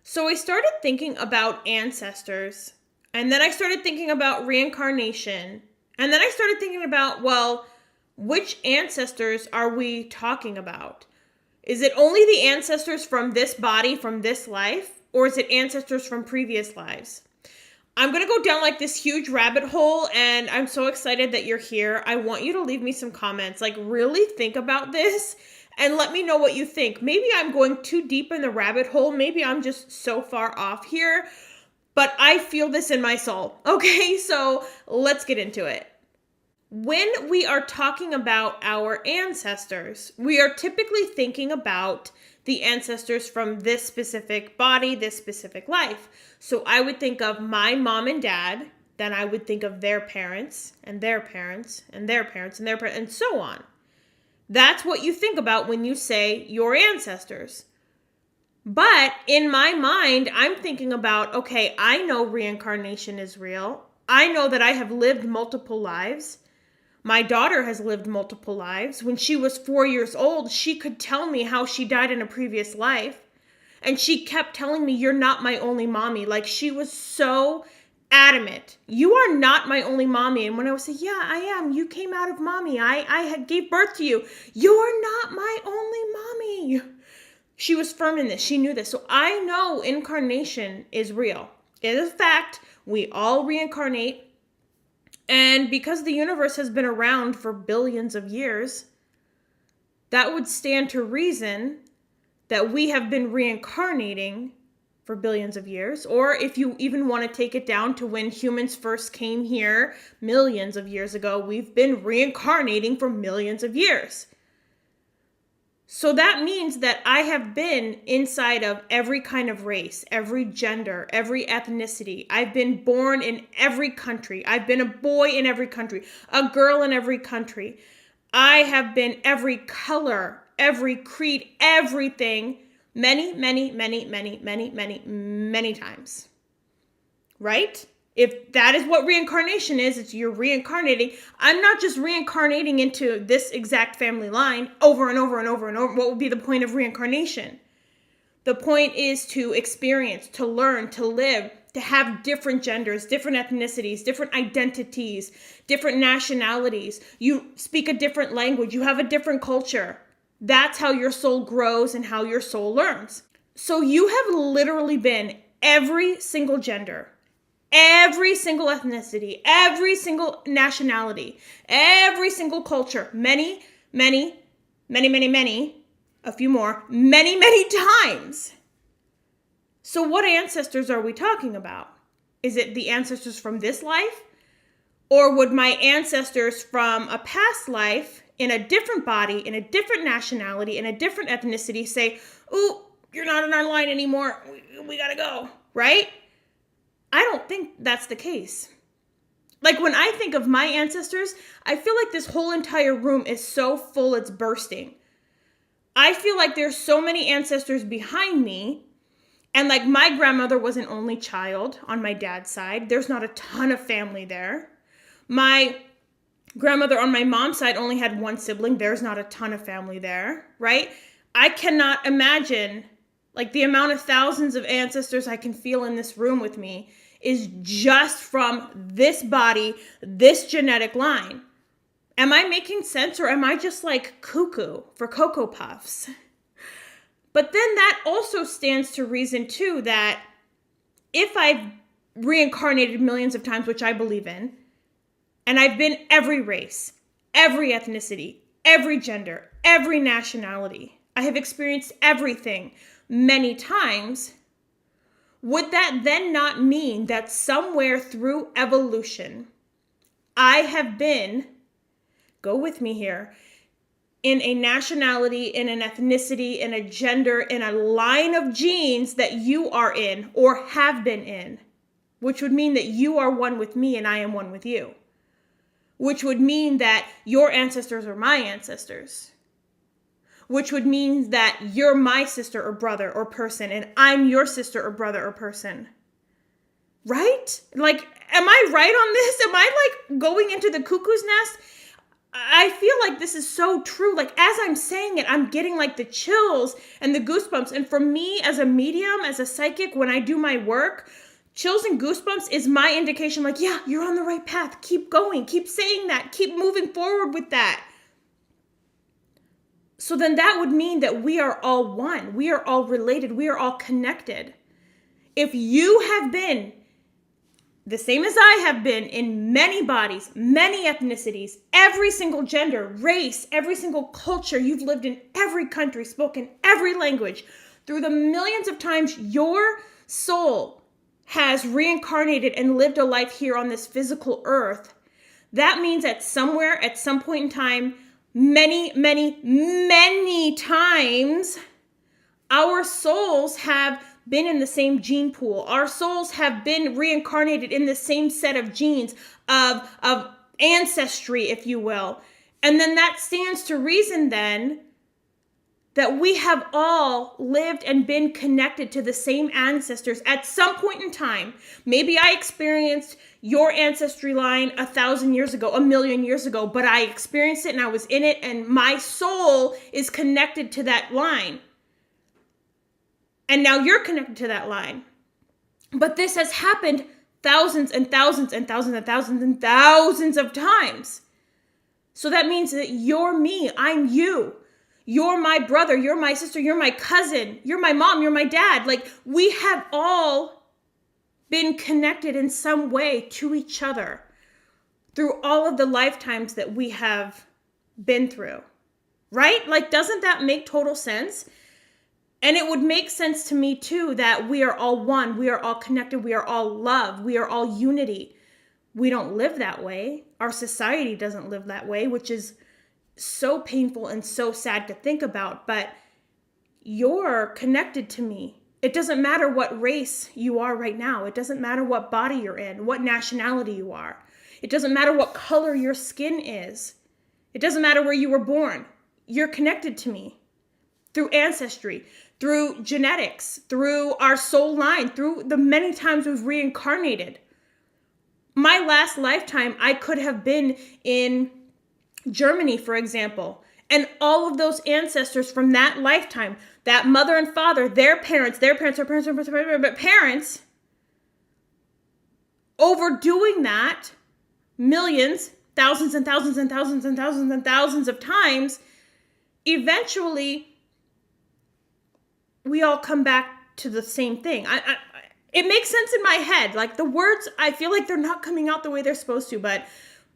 So I started thinking about ancestors, and then I started thinking about reincarnation, and then I started thinking about, well, which ancestors are we talking about? Is it only the ancestors from this body, from this life, or is it ancestors from previous lives? I'm going to go down like this huge rabbit hole, and I'm so excited that you're here. I want you to leave me some comments. Like, really think about this and let me know what you think. Maybe I'm going too deep in the rabbit hole. Maybe I'm just so far off here, but I feel this in my soul. Okay, so let's get into it. When we are talking about our ancestors, we are typically thinking about the ancestors from this specific body, this specific life. So I would think of my mom and dad, then I would think of their parents and their parents and their parents and their parents and so on. That's what you think about when you say your ancestors. But in my mind, I'm thinking about, okay, I know reincarnation is real. I know that I have lived multiple lives. My daughter has lived multiple lives. When she was 4 years old, she could tell me how she died in a previous life. And she kept telling me, you're not my only mommy. Like, she was so adamant. You are not my only mommy. And when I would say, yeah, I am. You came out of mommy. I had gave birth to you. You're not my only mommy. She was firm in this. She knew this. So I know incarnation is real. It is a fact. We all reincarnate. And because the universe has been around for billions of years, that would stand to reason that we have been reincarnating for billions of years. Or if you even want to take it down to when humans first came here millions of years ago, we've been reincarnating for millions of years. So that means that I have been inside of every kind of race, every gender, every ethnicity. I've been born in every country. I've been a boy in every country, a girl in every country. I have been every color, every creed, everything, many, many, many, many, many, many, many times. Right? If that is what reincarnation is, it's you're reincarnating. I'm not just reincarnating into this exact family line over and over and over and over. What would be the point of reincarnation? The point is to experience, to learn, to live, to have different genders, different ethnicities, different identities, different nationalities. You speak a different language. You have a different culture. That's how your soul grows and how your soul learns. So you have literally been every single gender, every single ethnicity, every single nationality, every single culture, many, many, many, many, many, a few more, many, many times. So what ancestors are we talking about? Is it the ancestors from this life? Or would my ancestors from a past life in a different body, in a different nationality, in a different ethnicity say, ooh, you're not in our line anymore. We gotta go, right? I don't think that's the case. Like when I think of my ancestors, I feel like this whole entire room is so full it's bursting. I feel like there's so many ancestors behind me. And like my grandmother was an only child on my dad's side. There's not a ton of family there. My grandmother on my mom's side only had one sibling. There's not a ton of family there, right? I cannot imagine like the amount of thousands of ancestors I can feel in this room with me is just from this body, this genetic line. Am I making sense or am I just like cuckoo for Cocoa Puffs? But then that also stands to reason too that if I've reincarnated millions of times, which I believe in, and I've been every race, every ethnicity, every gender, every nationality, I have experienced everything many times, would that then not mean that somewhere through evolution, I have been, go with me here, in a nationality, in an ethnicity, in a gender, in a line of genes that you are in or have been in, which would mean that you are one with me and I am one with you, which would mean that your ancestors are my ancestors, which would mean that you're my sister or brother or person and I'm your sister or brother or person. Right? Like, am I right on this? Am I like going into the cuckoo's nest? I feel like this is so true. Like, as I'm saying it, I'm getting like the chills and the goosebumps. And for me, as a medium, as a psychic, when I do my work, chills and goosebumps is my indication, like, yeah, you're on the right path. Keep going. Keep saying that. Keep moving forward with that. So then that would mean that we are all one. We are all related. We are all connected. If you have been the same as I have been in many bodies, many ethnicities, every single gender, race, every single culture, you've lived in every country, spoken every language, through the millions of times your soul has reincarnated and lived a life here on this physical earth, that means that somewhere, at some point in time, many, many, many times, our souls have been in the same gene pool. Our souls have been reincarnated in the same set of genes of ancestry, if you will. And then that stands to reason then that we have all lived and been connected to the same ancestors at some point in time. Maybe I experienced your ancestry line 1,000 years ago, 1,000,000 years ago, but I experienced it and I was in it, and my soul is connected to that line. And now you're connected to that line. But this has happened thousands and thousands and thousands and thousands and thousands of times. So that means that you're me, I'm you. You're my brother, you're my sister, you're my cousin, you're my mom, you're my dad. Like, we have all been connected in some way to each other through all of the lifetimes that we have been through, right? Like, doesn't that make total sense? And it would make sense to me too that we are all one, we are all connected, we are all love, we are all unity. We don't live that way. Our society doesn't live that way, which is so painful and so sad to think about, but you're connected to me. It doesn't matter what race you are right now. It doesn't matter what body you're in, what nationality you are. It doesn't matter what color your skin is. It doesn't matter where you were born. You're connected to me through ancestry, through genetics, through our soul line, through the many times we've reincarnated. My last lifetime, I could have been in Germany, for example, and all of those ancestors from that lifetime, that mother and father, their parents, overdoing that millions, thousands and thousands and thousands and thousands and thousands of times, eventually we all come back to the same thing. It makes sense in my head. Like, the words, I feel like they're not coming out the way they're supposed to, but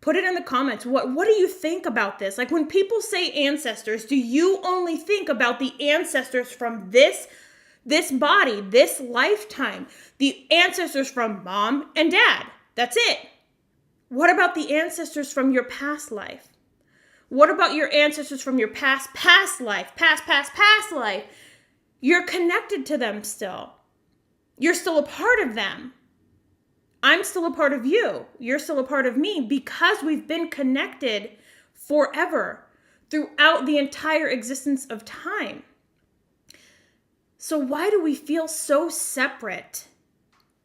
put it in the comments. What do you think about this? Like, when people say ancestors, do you only think about the ancestors from this body, this lifetime, the ancestors from mom and dad? That's it. What about the ancestors from your past life? What about your ancestors from your past life, past life? You're connected to them still. You're still a part of them. I'm still a part of you. You're still a part of me because we've been connected forever throughout the entire existence of time. So why do we feel so separate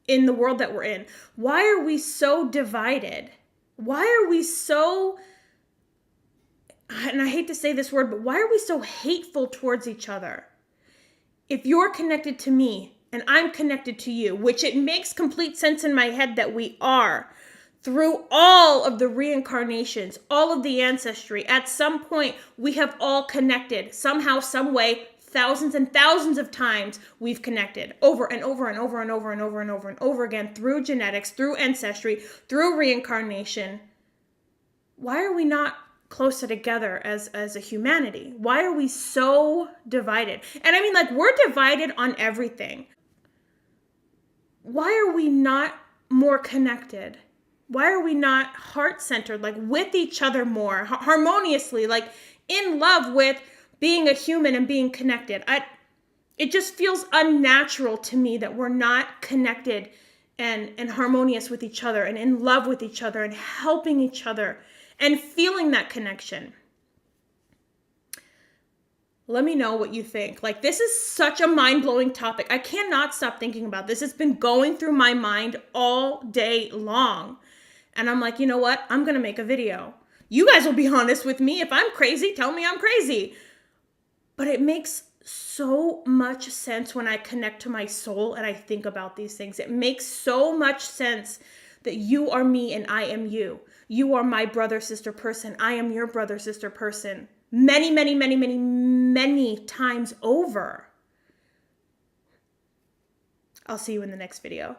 in the world that we're in? Why are we so divided? Why are we so, and I hate to say this word, but why are we so hateful towards each other? If you're connected to me and I'm connected to you, which it makes complete sense in my head that we are, through all of the reincarnations, all of the ancestry, at some point we have all connected somehow, some way. Thousands and thousands of times we've connected over and over and over and over and over and over and over again through genetics, through ancestry, through reincarnation. Why are we not closer together as a humanity? Why are we so divided? And I mean, like, we're divided on everything. Why are we not more connected? Why are we not heart-centered, like with each other more, harmoniously, like in love with being a human and being connected? It just feels unnatural to me that we're not connected and harmonious with each other and in love with each other and helping each other and feeling that connection. Let me know what you think. Like, this is such a mind-blowing topic. I cannot stop thinking about this. It's been going through my mind all day long. And I'm like, you know what? I'm going to make a video You guys will be honest with me. If I'm crazy, tell me I'm crazy. But it makes so much sense when I connect to my soul and I think about these things. It makes so much sense that you are me and I am you. You are my brother, sister person. I am your brother, sister person. Many, many, many, many, many times over. I'll see you in the next video.